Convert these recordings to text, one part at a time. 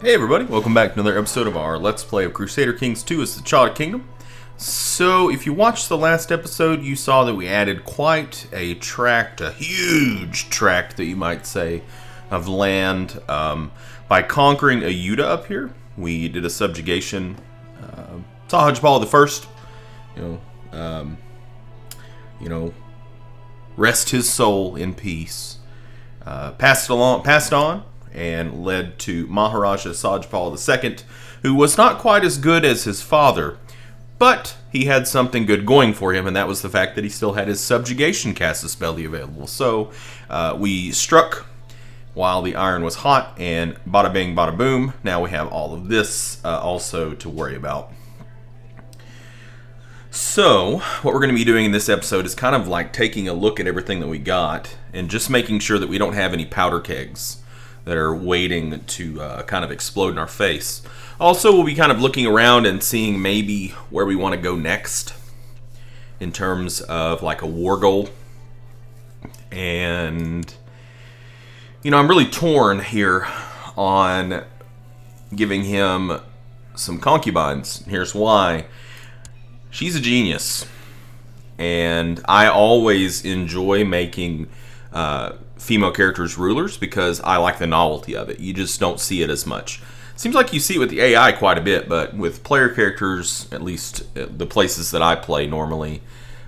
Hey everybody, welcome back to another episode of our Let's Play of Crusader Kings 2 as the Child Kingdom. So, if you watched the last episode, you saw that we added quite a tract, a huge tract that you might say, of land by conquering Ayuda up here. We did a subjugation, Sahajpal the First, rest his soul in peace, passed on, and led to Maharaja Sajpal II, who was not quite as good as his father, but he had something good going for him, and that was the fact that he still had his subjugation casus belli available. So we struck while the iron was hot, and bada bing, bada boom, now we have all of this also to worry about. So, what we're going to be doing in this episode is kind of like taking a look at everything that we got, and just making sure that we don't have any powder kegs that are waiting to kind of explode in our face. Also, we'll be kind of looking around and seeing maybe where we want to go next in terms of like a war goal. And, I'm really torn here on giving him some concubines. Here's why. She's a genius. And I always enjoy making female characters rulers because I like the novelty of it. You just don't see it as much. Seems like you see it with the AI quite a bit, but with player characters, at least the places that I play normally,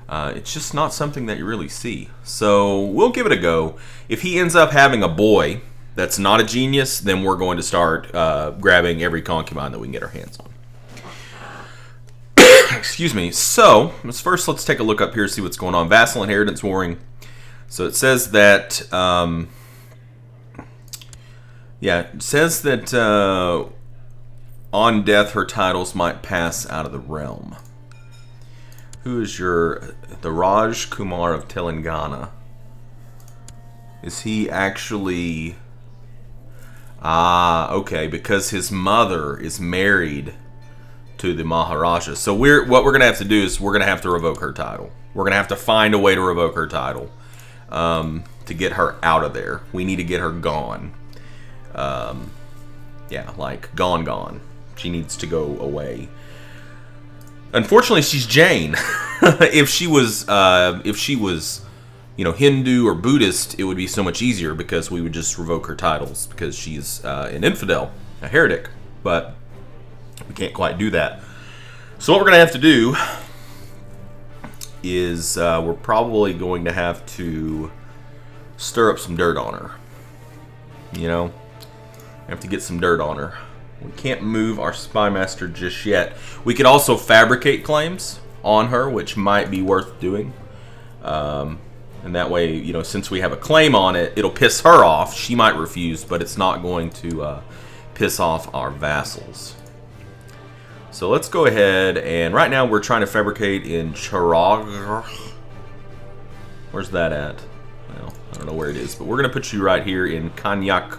it's just not something that you really see. So we'll give it a go. If he ends up having a boy that's not a genius, then we're going to start grabbing every concubine that we can get our hands on. Excuse me. So, first let's take a look up here, see what's going on. Vassal inheritance warring. So it says that, on death her titles might pass out of the realm. Who is the Raj Kumar of Telangana? Is he actually, okay, because his mother is married to the Maharaja. So what we're going to have to do is we're going to have to revoke her title. We're going to have to find a way to revoke her title. To get her out of there. We need to get her gone. Gone. She needs to go away. Unfortunately, she's Jain. If she was, Hindu or Buddhist, it would be so much easier because we would just revoke her titles because she's an infidel, a heretic. But we can't quite do that. So what we're going to have to do is we're probably going to have to stir up some dirt on her. Have to get some dirt on her. We can't move our spy master just yet. We could also fabricate claims on her, which might be worth doing. And that way, since we have a claim on it, it'll piss her off. She might refuse, but it's not going to piss off our vassals. So let's go ahead, and right now we're trying to fabricate in Charag. Where's that at? Well, I don't know where it is, but we're going to put you right here in Kanyak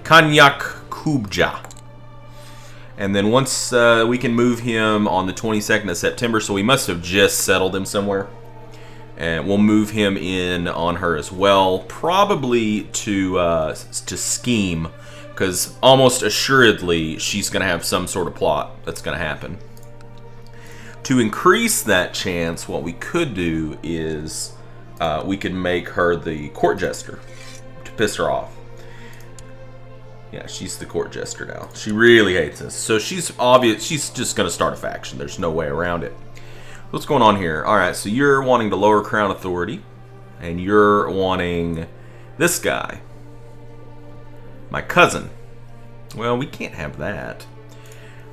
Kubja. And then once we can move him on the 22nd of September, so we must have just settled him somewhere. And we'll move him in on her as well, probably to scheme. Because almost assuredly, she's going to have some sort of plot that's going to happen. To increase that chance, what we could do is we could make her the court jester to piss her off. Yeah, she's the court jester now. She really hates us. So she's obvious. She's just going to start a faction. There's no way around it. What's going on here? All right, so you're wanting to lower crown authority, and you're wanting this guy. My cousin. Well, we can't have that.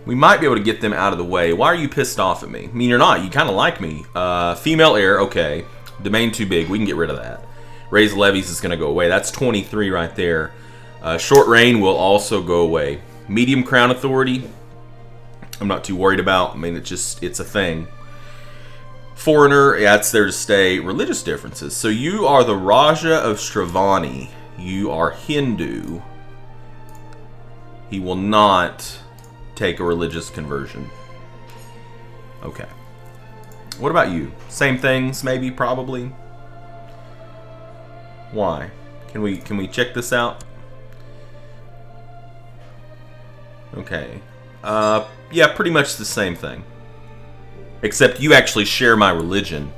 We might be able to get them out of the way. Why are you pissed off at me? I mean, you're not. You kind of like me. Female heir, okay. Domain too big. We can get rid of that. Raise levies is going to go away. That's 23 right there. Short reign will also go away. Medium crown authority, I'm not too worried about. I mean, it's a thing. Foreigner, yeah, it's there to stay. Religious differences. So you are the Raja of Stravani. You are Hindu. He will not take a religious conversion. Okay. What about you? Same things, maybe, probably? Why? Can we check this out? Okay. Yeah, pretty much the same thing. Except you actually share my religion.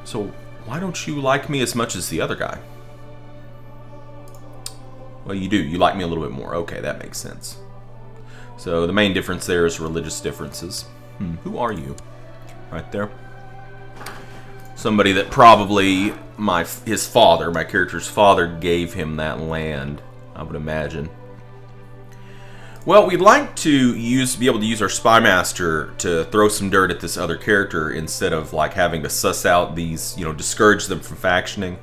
So why don't you like me as much as the other guy? Well, you do. You like me a little bit more. Okay, that makes sense. So the main difference there is religious differences. Who are you? Right there. Somebody that probably his father, my character's father, gave him that land, I would imagine. Well, we'd like to be able to use our spy master to throw some dirt at this other character instead of like having to suss out these, discourage them from factioning.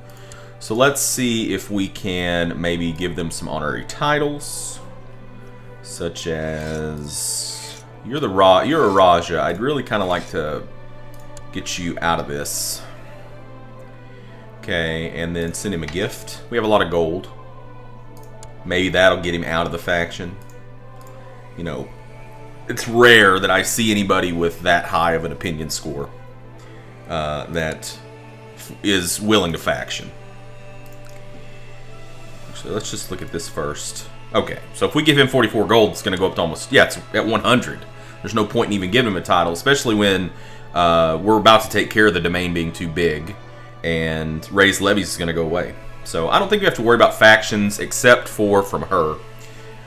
So let's see if we can maybe give them some honorary titles, such as you're a Raja. I'd really kind of like to get you out of this. Okay, and then send him a gift. We have a lot of gold. Maybe that'll get him out of the faction. It's rare that I see anybody with that high of an opinion score that is willing to faction. So let's just look at this first. Okay, so if we give him 44 gold, it's going to go up to almost, it's at 100. There's no point in even giving him a title, especially when we're about to take care of the domain being too big, and raised levies is going to go away. So I don't think we have to worry about factions except for from her.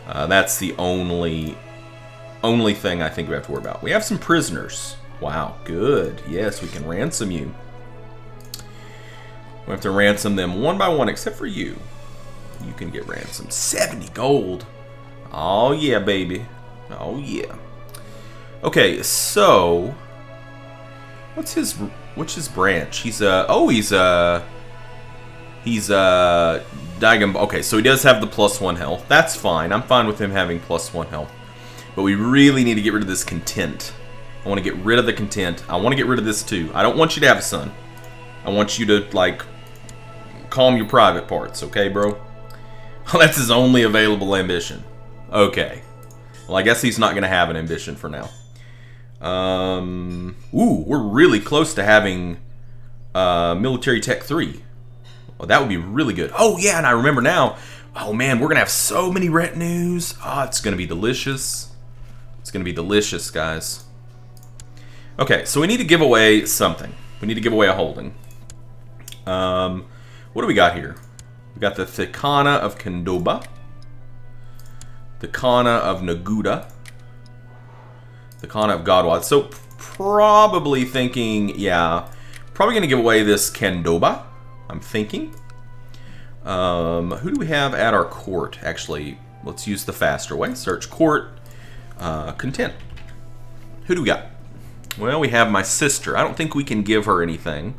That's the only thing I think we have to worry about. We have some prisoners. Wow, good. Yes, we can ransom you. We have to ransom them one by one, except for you. You can get ransomed. 70 gold. Oh yeah, baby. Oh yeah. Okay, so what's his branch? He's Dagon. Okay, so he does have the +1 health. That's fine. I'm fine with him having +1 health. But we really need to get rid of this content. I want to get rid of the content. I want to get rid of this too. I don't want you to have a son. I want you to, like, calm your private parts, okay, bro? That's his only available ambition. Okay. Well, I guess he's not going to have an ambition for now. Ooh, we're really close to having military tech 3. Well, that would be really good. Oh, yeah, and I remember now. Oh, man, we're going to have so many retinues. Oh, it's going to be delicious. It's going to be delicious, guys. Okay, so we need to give away something. We need to give away a holding. What do we got here? We got the Thekana of Kendoba. The Kana of Naguda. The Kana of Godwad. So probably thinking, yeah, probably going to give away this Kendoba, I'm thinking. Who do we have at our court? Actually, let's use the faster way. Search court. Content. Who do we got? Well, we have my sister. I don't think we can give her anything.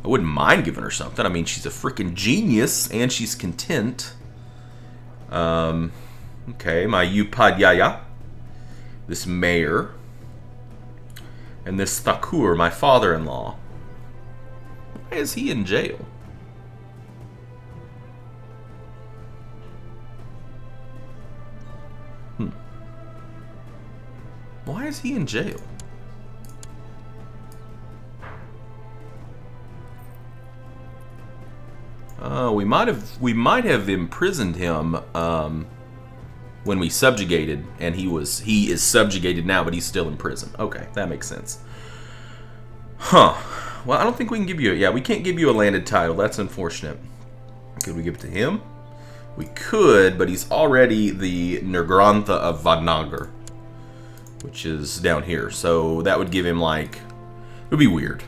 I wouldn't mind giving her something. I mean, she's a freaking genius, and she's content. Okay, my Upadhyaya. This mayor. And this Thakur, my father-in-law. Why is he in jail? Why is he in jail? We might have imprisoned him when we subjugated, and he is subjugated now, but he's still in prison. Okay, that makes sense. Huh. Well, I don't think we can give you we can't give you a landed title. That's unfortunate. Could we give it to him? We could, but he's already the Nergrantha of Vadnagar, which is down here. So that would give him, like, it would be weird.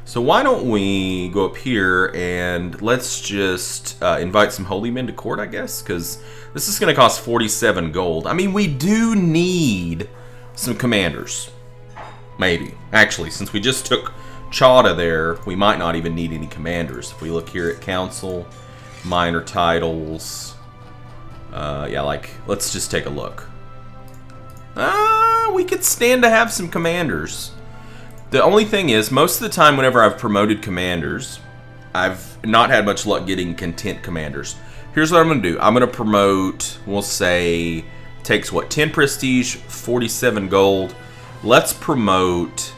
So why don't we go up here and let's just invite some holy men to court, I guess, because this is going to cost 47 gold. I mean, we do need some commanders. Maybe. Actually, since we just took Chada there, we might not even need any commanders. If we look here at council, minor titles, let's just take a look. We could stand to have some commanders. The only thing is, most of the time whenever I've promoted commanders, I've not had much luck getting content commanders. Here's what I'm going to do. I'm going to promote, we'll say, takes what, 10 prestige, 47 gold. Let's promote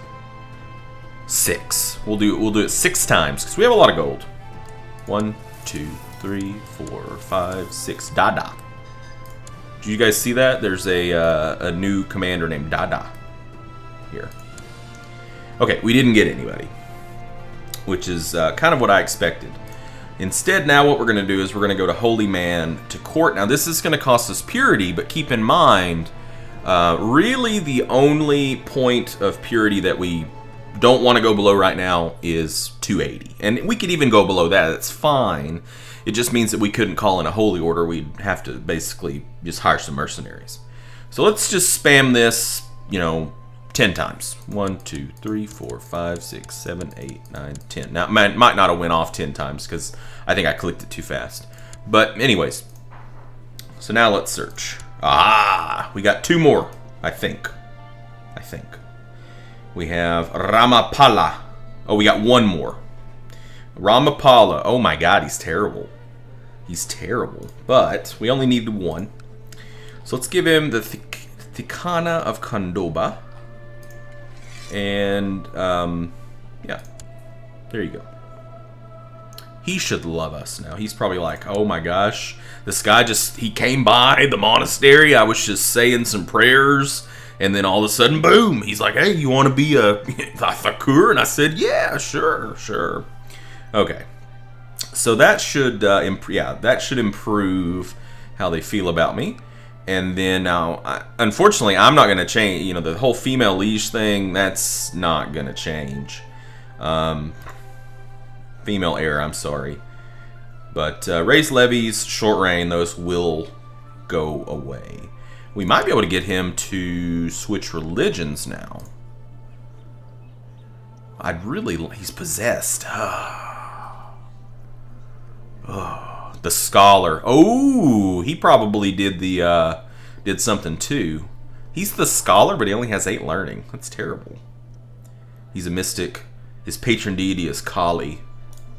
6. We'll do it 6 times, because we have a lot of gold. 1, 2, 3, 4, 5, 6. Dada. Did you guys see that? There's a new commander named Dada here. Okay, we didn't get anybody, which is kind of what I expected. Instead, now what we're going to do is we're going to go to Holy Man to court. Now, this is going to cost us purity, but keep in mind, really the only point of purity that we don't want to go below right now is 280. And we could even go below that. That's fine. It just means that we couldn't call in a holy order. We'd have to basically just hire some mercenaries. So let's just spam this, 10 times. 1, 2, 3, 4, 5, 6, 7, 8, 9, 10. Now, it might not have went off 10 times because I think I clicked it too fast. But anyways, so now let's search. We got 2 more, I think. We have Ramapala. Oh, we got 1 more. Ramapala. Oh my god, he's terrible. He's terrible. But we only need 1. So let's give him the Thikana of Kondoba. And, yeah. There you go. He should love us now. He's probably like, oh my gosh. This guy he came by the monastery. I was just saying some prayers. And then all of a sudden, boom. He's like, hey, you want to be a Thakur? And I said, yeah, sure. Okay. So that should, that should improve how they feel about me. And then now, unfortunately, I'm not going to change, the whole female liege thing, that's not going to change. Female heir, I'm sorry. But raised levies, short reign, those will go away. We might be able to get him to switch religions now. He's possessed. Oh, the scholar. Oh, he probably did something too. He's the scholar, but he only has 8 learning. That's terrible. He's a mystic. His patron deity is Kali.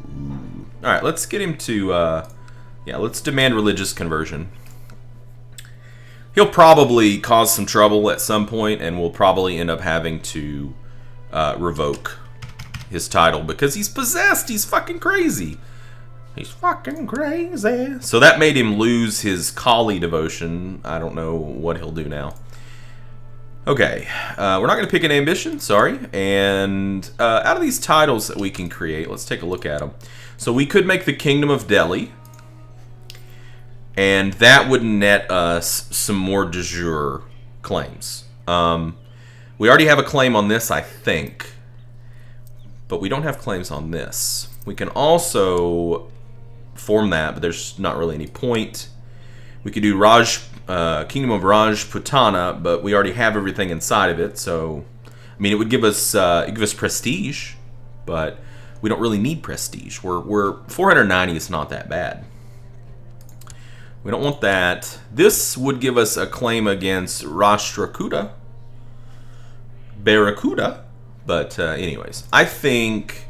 Ooh. All right, let's get him to. Let's demand religious conversion. He'll probably cause some trouble at some point, and we'll probably end up having to revoke his title because he's possessed. He's fucking crazy. He's fucking crazy. So that made him lose his Kali devotion. I don't know what he'll do now. Okay, we're not going to pick an ambition, sorry. And out of these titles that we can create, let's take a look at them. So we could make the Kingdom of Delhi. And that would net us some more de jure claims. We already have a claim on this, I think. But we don't have claims on this. We can also form that, but there's not really any point. We could do Kingdom of Rajputana, but we already have everything inside of it. So, I mean, it would give us prestige, but we don't really need prestige. We're 490 is not that bad. We don't want that. This would give us a claim against Rashtrakuta, Barracuda. But anyways, I think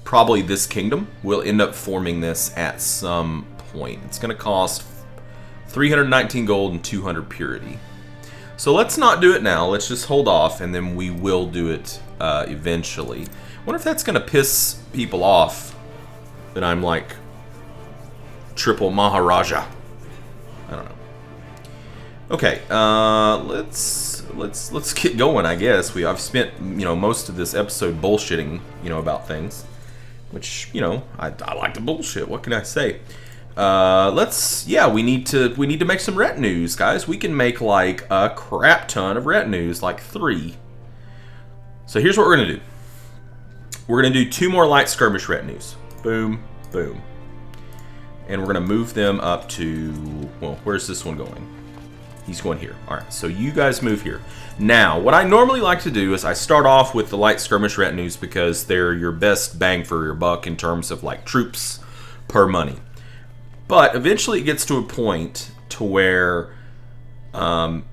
probably this kingdom will end up forming this at some point. It's going to cost 319 gold and 200 purity. So let's not do it now. Let's just hold off, and then we will do it eventually. I wonder if that's going to piss people off that I'm like triple Maharaja. I don't know. Okay, let's get going. I guess I've spent most of this episode bullshitting about things, which I like to bullshit. What can I say? We need to make some retinues, guys. We can make like a crap ton of retinues, like 3. So here's what we're gonna do. We're gonna do 2 more light skirmish retinues. Boom, boom. And we're going to move them up to, well, where's this one going? He's going here. All right, so you guys move here. Now, what I normally like to do is I start off with the light skirmish retinues because they're your best bang for your buck in terms of like troops per money. But eventually it gets to a point to where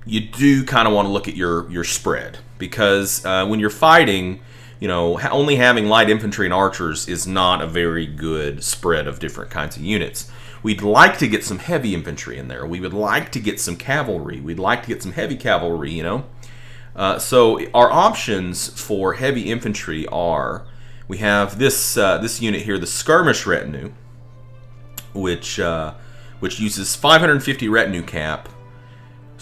you do kind of want to look at your spread. Because when you're fighting, only having light infantry and archers is not a very good spread of different kinds of units. We'd like to get some heavy infantry in there. We would like to get some cavalry. We'd like to get some heavy cavalry, So our options for heavy infantry are, we have this unit here, the skirmish retinue, which uses 550 retinue cap,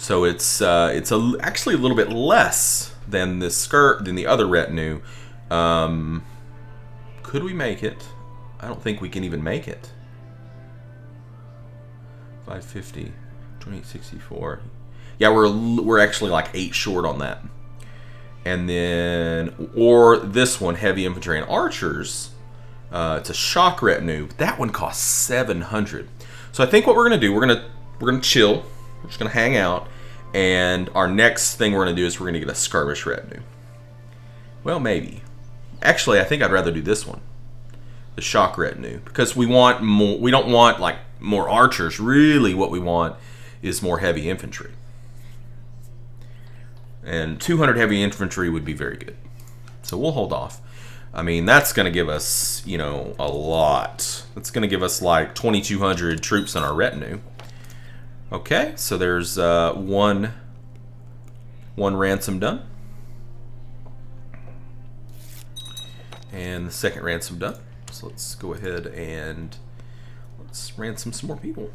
So it's actually a little bit less than the other retinue. Could we make it? I don't think we can even make it. 550, 2864. Yeah, we're actually like 8 short on that. And then, or this one, heavy infantry and archers. It's a shock retinue. But that one costs 700. So I think what we're gonna do, we're gonna chill. We're just gonna hang out, and our next thing we're gonna do is we're gonna get a skirmish retinue. Well, maybe. Actually, I think I'd rather do this one, the shock retinue, because we want more. We don't want like more archers. Really, what we want is more heavy infantry. And 200 heavy infantry would be very good. So we'll hold off. I mean, that's going to give us, you know, a lot. That's going to give us like 2,200 troops in our retinue. Okay, so there's one ransom done. And the second ransom done. So let's go ahead and let's ransom some more people.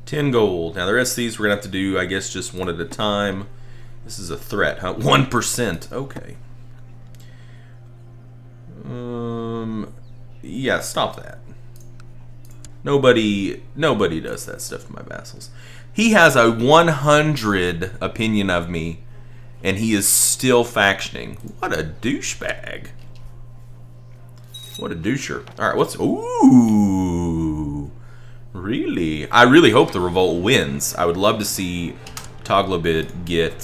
10 gold. Now the rest of these we're going to have to do, I guess, just one at a time. This is a threat, huh? 1%. Okay. Yeah, stop that. Nobody does that stuff to my vassals. He has a 100 opinion of me, and he is still factioning. What a douchebag. What a doucher. All right, ooh. Really? I really hope the revolt wins. I would love to see Toglobid get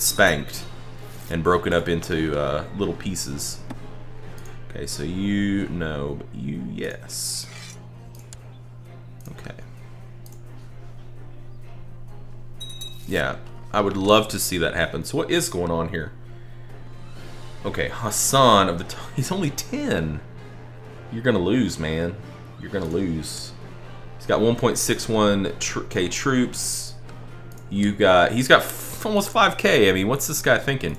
spanked and broken up into little pieces. Okay, so you no, but you yes. Okay. Yeah, I would love to see that happen. So what is going on here? Okay, Hassan of the he's only 10. You're gonna lose, man. You're gonna lose. He's got 1.61k troops. He's got almost 5k. I mean, what's this guy thinking?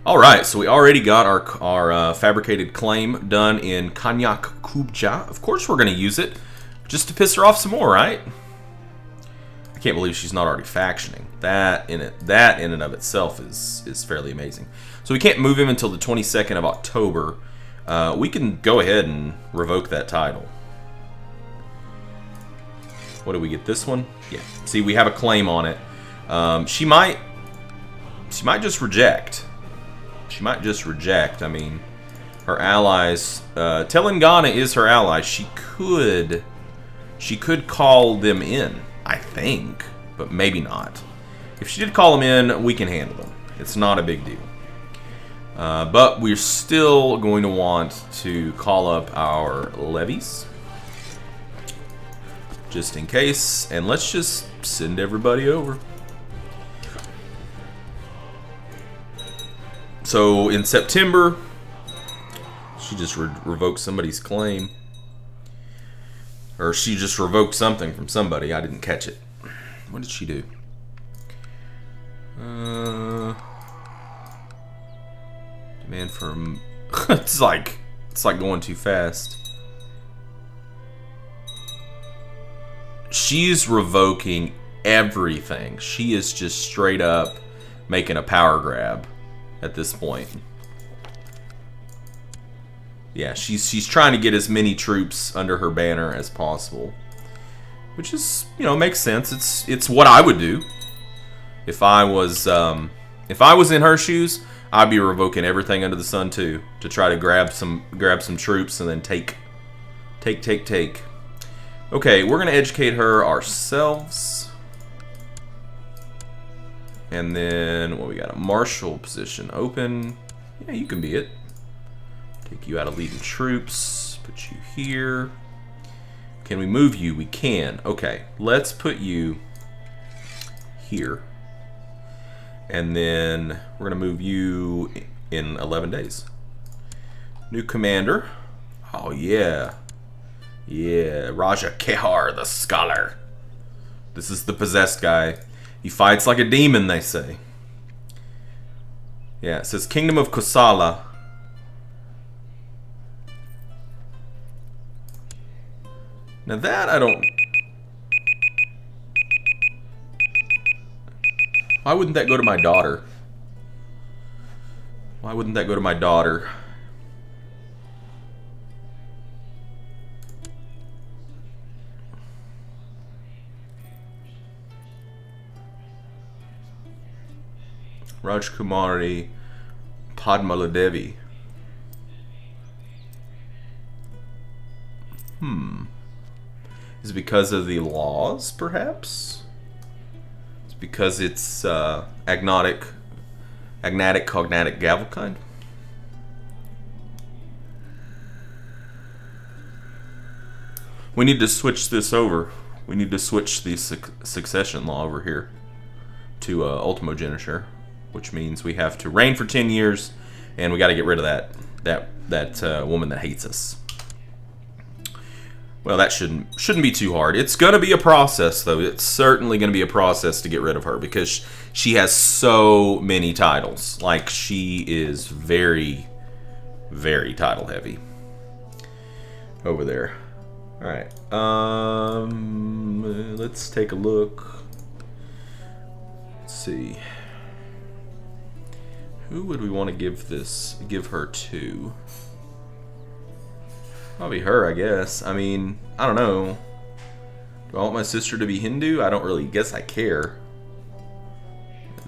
All right, so we already got our fabricated claim done in Kanyak Kubja. Of course, we're going to use it just to piss her off some more, right? I can't believe she's not already factioning. That in and of itself is fairly amazing. So we can't move him until the 22nd of October. We can go ahead and revoke that title. What do we get? This one? Yeah. See, we have a claim on it. She might just reject. She might just reject. I mean, her allies. Telangana is her ally. She could call them in, I think, but maybe not. If she did call them in, we can handle them. It's not a big deal. But we're still going to want to call up our levies, just in case. And let's just send everybody over. So in September, she just revoked somebody's claim. Or she just revoked something from somebody. I didn't catch it. What did she do? Demand for... it's like going too fast. She's revoking everything. She is just straight up making a power grab at this point. Yeah, she's trying to get as many troops under her banner as possible, which is, you know, makes sense. It's what I would do if I was in her shoes. I'd be revoking everything under the sun too, to try to grab some troops and then take. Okay, we're gonna educate her ourselves. And then, what we got? A marshal position open. Yeah, you can be it. Take you out of leading troops. Put you here. Can we move you? We can. Okay, let's put you here. And then we're going to move you in 11 days. New commander. Oh, yeah. Yeah, Raja Kehar, the scholar. This is the possessed guy. He fights like a demon, they say. Yeah, it says Kingdom of Kosala. Now that I don't... Why wouldn't that go to my daughter? Why wouldn't that go to my daughter? Rajkumari Padmaladevi. Is it because of the laws, perhaps? It's because it's agnatic, cognatic, gavel kind? We need to switch this over. We need to switch the succession law over here to ultimogeniture, which means we have to reign for 10 years, and we got to get rid of that woman that hates us. Well, that shouldn't be too hard. It's going to be a process, though. It's certainly going to be a process to get rid of her because she has so many titles. Like, she is very, very title heavy over there. All right. Let's take a look. Let's see. Who would we want to give her to? Probably her, I guess. I mean, I don't know. Do I want my sister to be Hindu? I don't really guess I care.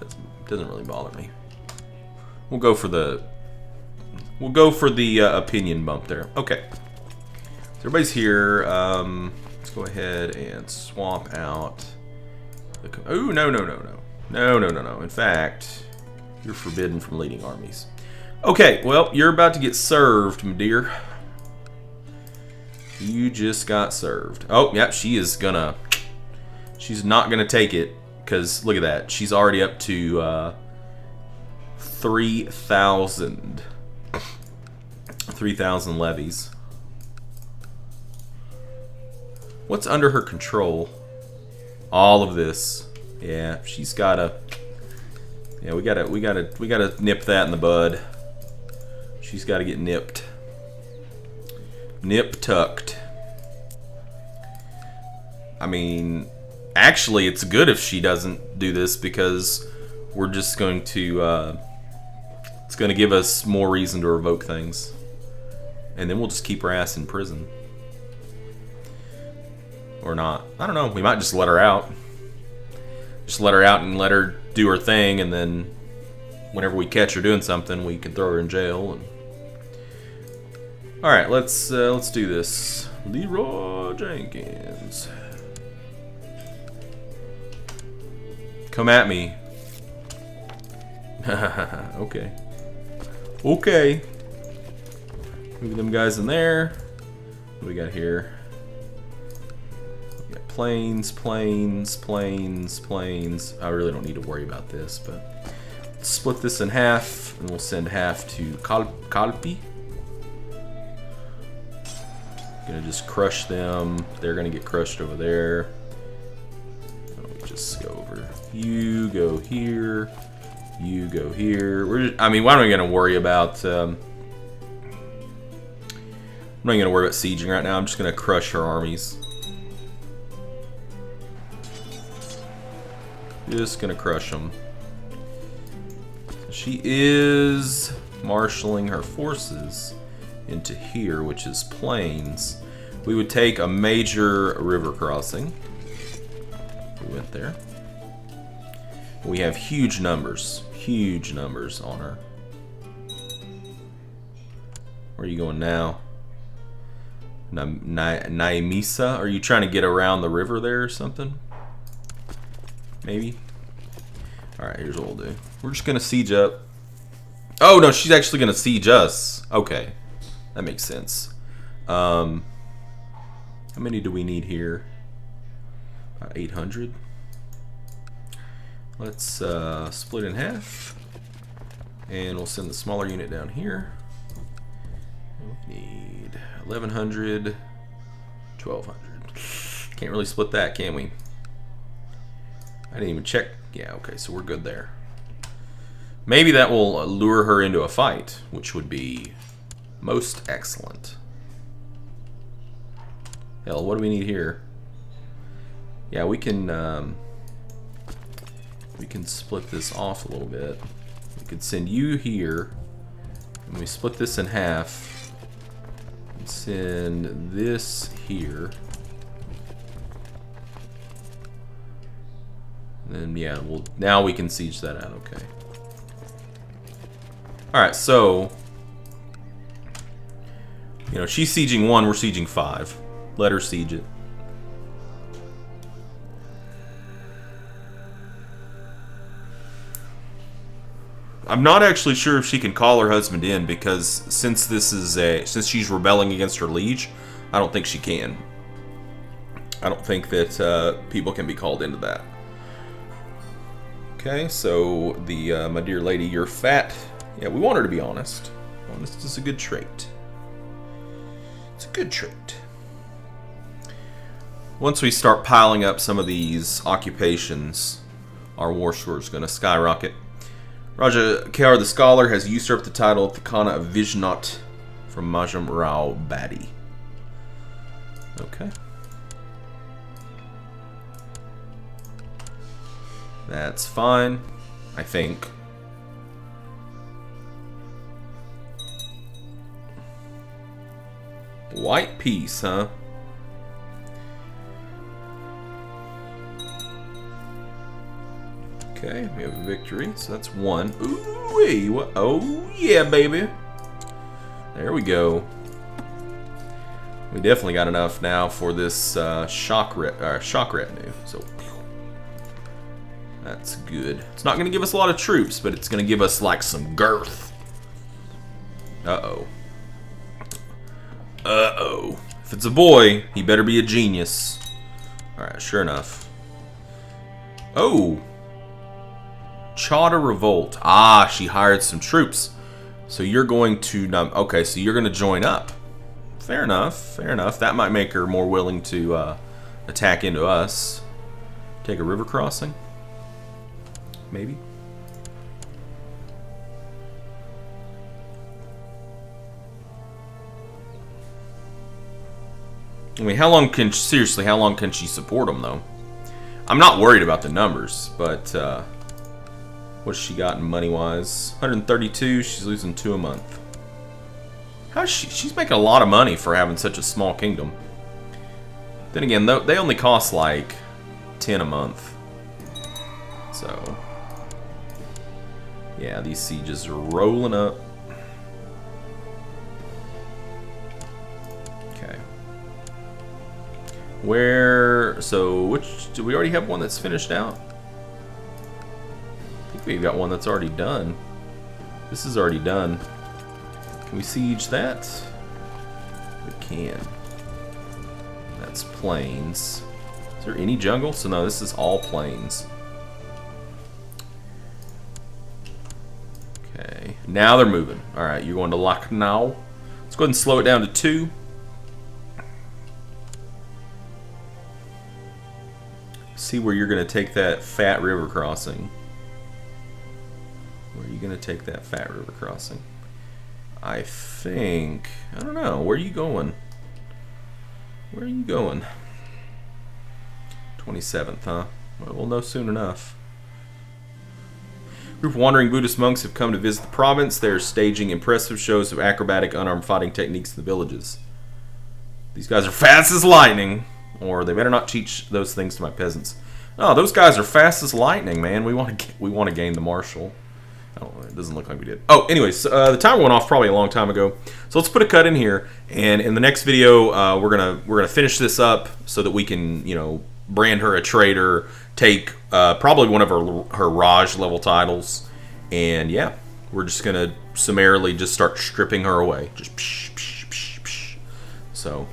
It doesn't really bother me. We'll go for the opinion bump there. Okay. So everybody's here. Let's go ahead and swap out. Oh, no. In fact, you're forbidden from leading armies. Okay, well, you're about to get served, my dear. You just got served. Oh, yeah, she's not gonna take it, because look at that. She's already up to 3,000 levies. What's under her control? All of this. Yeah, she's gotta. Yeah, we gotta nip that in the bud. She's gotta get nipped. Nip tucked. I mean, actually, it's good if she doesn't do this because we're just going to. It's going to give us more reason to revoke things, and then we'll just keep her ass in prison, or not. I don't know. We might just let her out. Just let her out and let her do her thing, and then whenever we catch her doing something, we can throw her in jail. And all right, let's do this. Leroy Jenkins, come at me. Okay. Move them guys in there. What do we got here? We got planes. I really don't need to worry about this, but let's split this in half, and we'll send half to Kalpi. Gonna just crush them. They're gonna get crushed over there. Let me just go over. You go here. You go here. I mean, why am I gonna worry about? I'm not gonna worry about sieging right now. I'm just gonna crush her armies. Just gonna crush them. She is marshaling her forces into here, which is plains. We would take a major river crossing. We went there. We have huge numbers on her. Where are you going now? Naimisa? Are you trying to get around the river there or something? Maybe? Alright, here's what we'll do. We're just gonna siege up. Oh no, she's actually gonna siege us. Okay. That makes sense. How many do we need here? About 800. Let's split in half, and we'll send the smaller unit down here. We need 1,100, 1,200. Can't really split that, can we? I didn't even check. Yeah, okay, so we're good there. Maybe that will lure her into a fight, which would be most excellent. Hell, what do we need here? Yeah, we can we can split this off a little bit. We could send you here, and we split this in half. And send this here. And yeah, now we can siege that out. Okay. All right, so you know she's sieging 1, we're sieging 5. Let her siege it. I'm not actually sure if she can call her husband in, because since she's rebelling against her liege, I don't think she can. I don't think that people can be called into that. Okay, so the my dear lady, you're fat. Yeah, we want her to be honest. Honest is a good trait. It's a good trait. Once we start piling up some of these occupations, our war score is going to skyrocket. Raja Kar the Scholar has usurped the title of the Khana of Vijnot from Majum Rao Badi. Okay. That's fine, I think. White peace, huh? Okay, we have a victory, so that's 1. Ooh-wee, what? Oh yeah, baby. There we go. We definitely got enough now for this shock retinue. So that's good. It's not going to give us a lot of troops, but it's going to give us like some girth. Uh-oh. Uh-oh. If it's a boy, he better be a genius. Alright, sure enough. Oh! Chada Revolt. Ah, she hired some troops. So you're going to... okay, so you're going to join up. Fair enough, fair enough. That might make her more willing to attack into us. Take a river crossing? Maybe? I mean, how long can... seriously, how long can she support them, though? I'm not worried about the numbers, but... what's she got money-wise? 132, she's losing 2 a month. How's she's making a lot of money for having such a small kingdom. Then again, they only cost like 10 a month. So... yeah, these sieges are rolling up. Okay. Which... do we already have one that's finished out? I think we've got one that's already done. This is already done. Can we siege that? We can. That's plains. Is there any jungle? So no, this is all plains. Okay. Now they're moving. Alright, you're going to Lucknow. Let's go ahead and slow it down to 2. See where you're going to take that fat river crossing. Where are you going to take that fat river crossing? I think... I don't know. Where are you going? Where are you going? 27th, huh? Well, we'll know soon enough. A group of wandering Buddhist monks have come to visit the province. They're staging impressive shows of acrobatic, unarmed fighting techniques in the villages. These guys are fast as lightning. Or they better not teach those things to my peasants. No, those guys are fast as lightning, man. We want to gain the marshal. Oh, it doesn't look like we did. Oh, anyways, the timer went off probably a long time ago. So let's put a cut in here, and in the next video, we're gonna finish this up so that we can, you know, brand her a traitor, take probably one of her Raj level titles, and yeah, we're just gonna summarily just start stripping her away. Just psh, psh, psh, psh. So,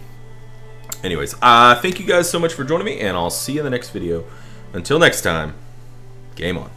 anyways, thank you guys so much for joining me, and I'll see you in the next video. Until next time, game on.